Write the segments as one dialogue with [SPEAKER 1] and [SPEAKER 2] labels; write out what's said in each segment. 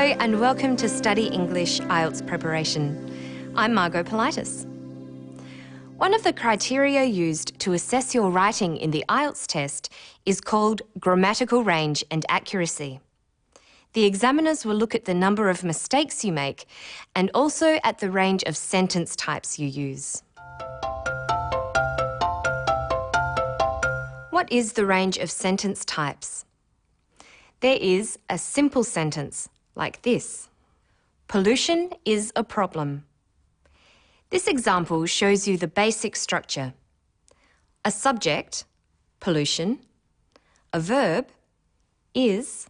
[SPEAKER 1] and welcome to Study English IELTS Preparation. I'm Margot Politis. One of the criteria used to assess your writing in the IELTS test is called grammatical range and accuracy. The examiners will look at the number of mistakes you make and also at the range of sentence types you use. What is the range of sentence types? There is a simple sentence, like this. Pollution is a problem. This example shows you the basic structure. A subject, pollution, a verb, is,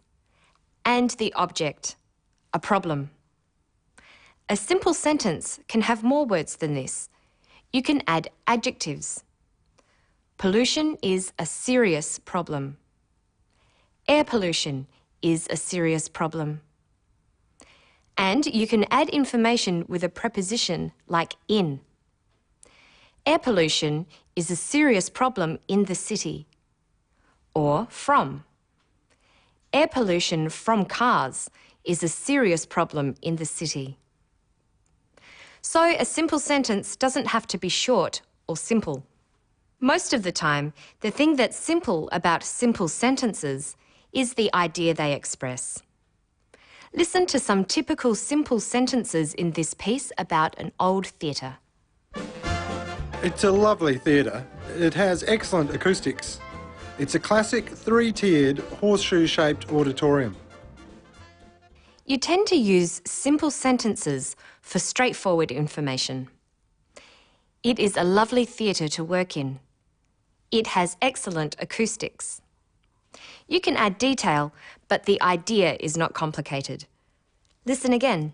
[SPEAKER 1] and the object, a problem. A simple sentence can have more words than this. You can add adjectives. Pollution is a serious problem. Air pollution is a serious problem. And you can add information with a preposition like in. Air pollution is a serious problem in the city. Or from. Air pollution from cars is a serious problem in the city. So a simple sentence doesn't have to be short or simple. Most of the time, the thing that's simple about simple sentences is the idea they express. Listen to some typical simple sentences in this piece about an old theatre.
[SPEAKER 2] It's a lovely theatre. It has excellent acoustics. It's a classic three-tiered horseshoe-shaped auditorium.
[SPEAKER 1] You tend to use simple sentences for straightforward information. It is a lovely theatre to work in. It has excellent acoustics. You can add detail, but the idea is not complicated. Listen again.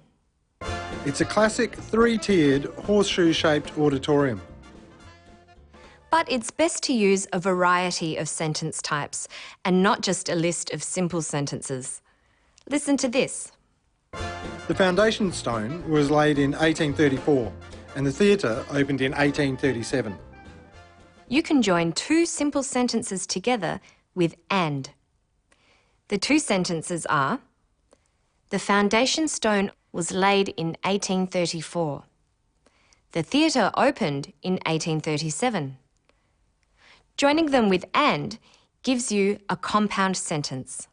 [SPEAKER 2] It's a classic three-tiered horseshoe-shaped auditorium.
[SPEAKER 1] But it's best to use a variety of sentence types and not just a list of simple sentences. Listen to this.
[SPEAKER 2] The foundation stone was laid in 1834 and the theatre opened in 1837.
[SPEAKER 1] You can join two simple sentences together with and. The two sentences are, the foundation stone was laid in 1834. The theatre opened in 1837. Joining them with and gives you a compound sentence.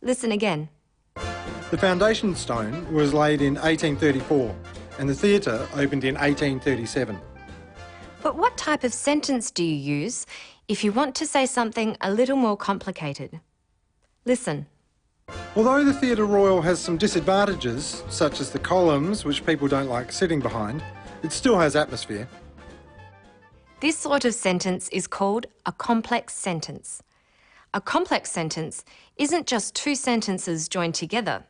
[SPEAKER 1] Listen again.
[SPEAKER 2] The foundation stone was laid in 1834 and the theatre opened in 1837.
[SPEAKER 1] But what type of sentence do you use if you want to say something a little more complicated? Listen.
[SPEAKER 2] Although the Theatre Royal has some disadvantages, such as the columns, which people don't like sitting behind, it still has atmosphere.
[SPEAKER 1] This sort of sentence is called a complex sentence. A complex sentence isn't just two sentences joined together.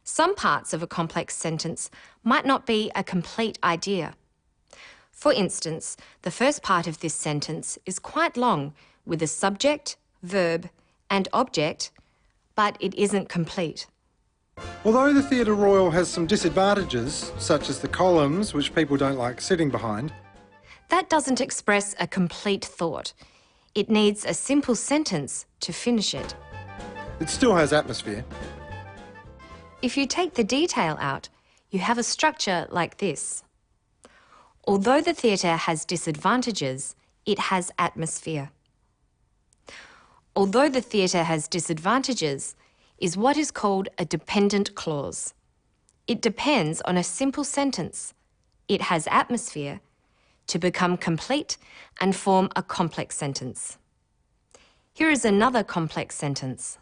[SPEAKER 1] Some parts of a complex sentence might not be a complete idea. For instance, the first part of this sentence is quite long with a subject, verb, and object, but it isn't complete.
[SPEAKER 2] Although the Theatre Royal has some disadvantages, such as the columns, which people don't like sitting behind,
[SPEAKER 1] that doesn't express a complete thought. It needs a simple sentence to finish it.
[SPEAKER 2] it still has atmosphere.
[SPEAKER 1] If you take the detail out, you have a structure like this. Although the theatre has disadvantages, it has atmosphere. Although the theatre has disadvantages is what is called a dependent clause. It depends on a simple sentence. It has atmosphere to become complete and form a complex sentence. Here is another complex sentence.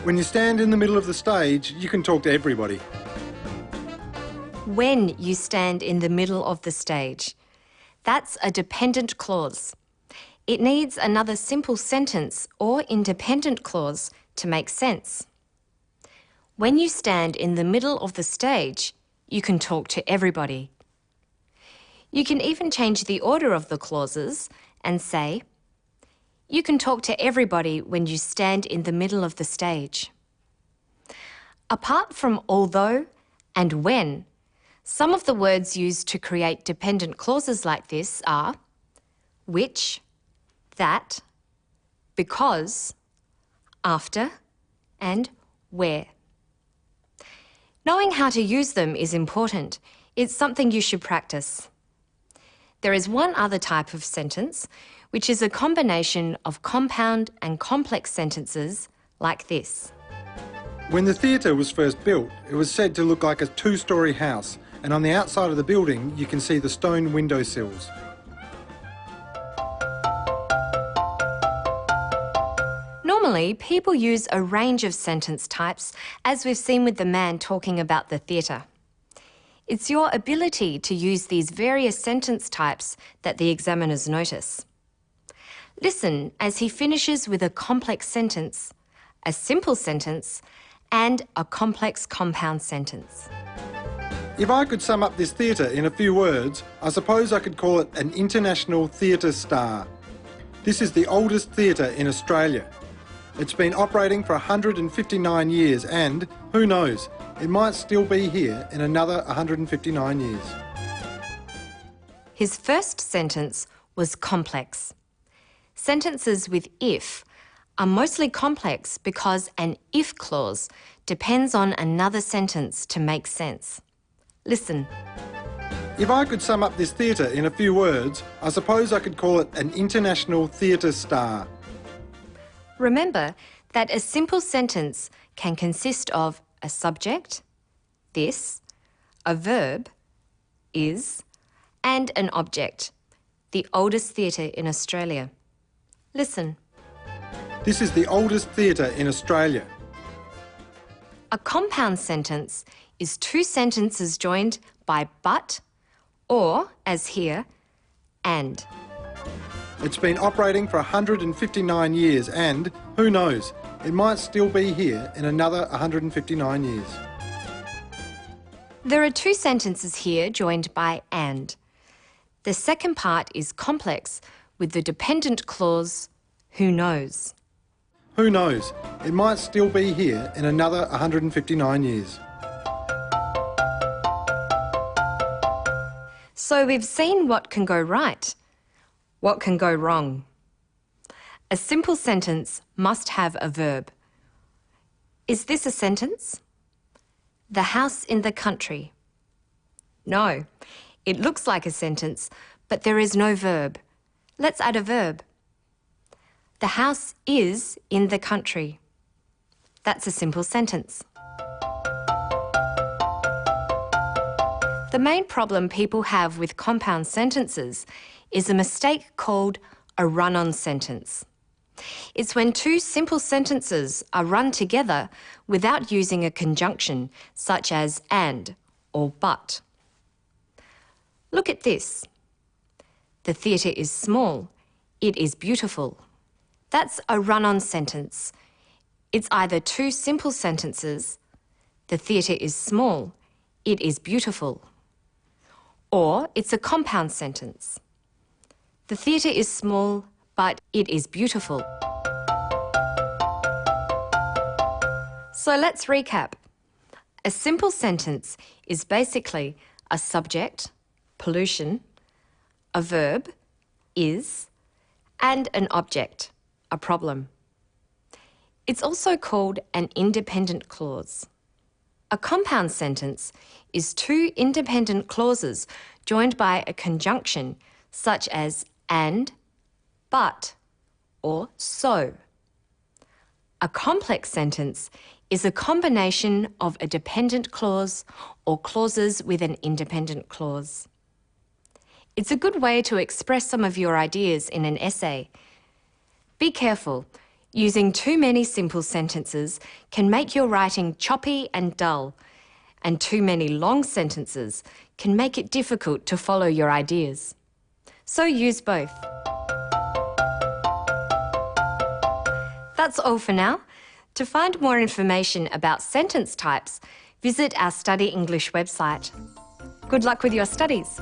[SPEAKER 2] When you stand in the middle of the stage, you can talk to everybody.
[SPEAKER 1] When you stand in the middle of the stage. That's a dependent clause. It needs another simple sentence or independent clause to make sense. When you stand in the middle of the stage, you can talk to everybody. You can even change the order of the clauses and say, you can talk to everybody when you stand in the middle of the stage. Apart from although and when, some of the words used to create dependent clauses like this are which, that, because, after, and where. Knowing how to use them is important. It's something you should practice. There is one other type of sentence, which is a combination of compound and complex sentences like this.
[SPEAKER 2] When the theatre was first built, it was said to look like a two-storey house, and on the outside of the building you can see the stone windowsills.
[SPEAKER 1] Normally, people use a range of sentence types, as we've seen with the man talking about the theatre. It's your ability to use these various sentence types that the examiners notice. Listen as he finishes with a complex sentence, a simple sentence, and a complex compound sentence.
[SPEAKER 2] If I could sum up this theatre in a few words, I suppose I could call it an international theatre star. This is the oldest theatre in Australia. It's been operating for 159 years and, who knows, it might still be here in another 159 years.
[SPEAKER 1] His first sentence was complex. Sentences with if are mostly complex because an if clause depends on another sentence to make sense. Listen.
[SPEAKER 2] If I could sum up this theatre in a few words, I suppose I could call it an international theatre star.
[SPEAKER 1] Remember that a simple sentence can consist of a subject, this, a verb, is, and an object, the oldest theatre in Australia. Listen.
[SPEAKER 2] This is the oldest theatre in Australia.
[SPEAKER 1] A compound sentence is two sentences joined by but, or, as here, and.
[SPEAKER 2] It's been operating for 159 years and, who knows, it might still be here in another 159 years.
[SPEAKER 1] There are two sentences here joined by and. The second part is complex with the dependent clause, who knows.
[SPEAKER 2] Who knows, it might still be here in another 159 years.
[SPEAKER 1] So we've seen what can go right. What can go wrong? A simple sentence must have a verb. Is this a sentence? The house in the country. No, it looks like a sentence, but there is no verb. Let's add a verb. The house is in the country. That's a simple sentence. The main problem people have with compound sentences is a mistake called a run-on sentence. It's when two simple sentences are run together without using a conjunction, such as and or but. Look at this. The theatre is small. It is beautiful. That's a run-on sentence. It's either two simple sentences, the theatre is small, it is beautiful, or it's a compound sentence. The theatre is small, but it is beautiful. So let's recap. A simple sentence is basically a subject, pollution, a verb, is, and an object, a problem. It's also called an independent clause. A compound sentence is two independent clauses joined by a conjunction such as and, but, or so. A complex sentence is a combination of a dependent clause or clauses with an independent clause. It's a good way to express some of your ideas in an essay. Be careful. Using too many simple sentences can make your writing choppy and dull, and too many long sentences can make it difficult to follow your ideas. So use both. That's all for now. To find more information about sentence types, visit our Study English website. Good luck with your studies.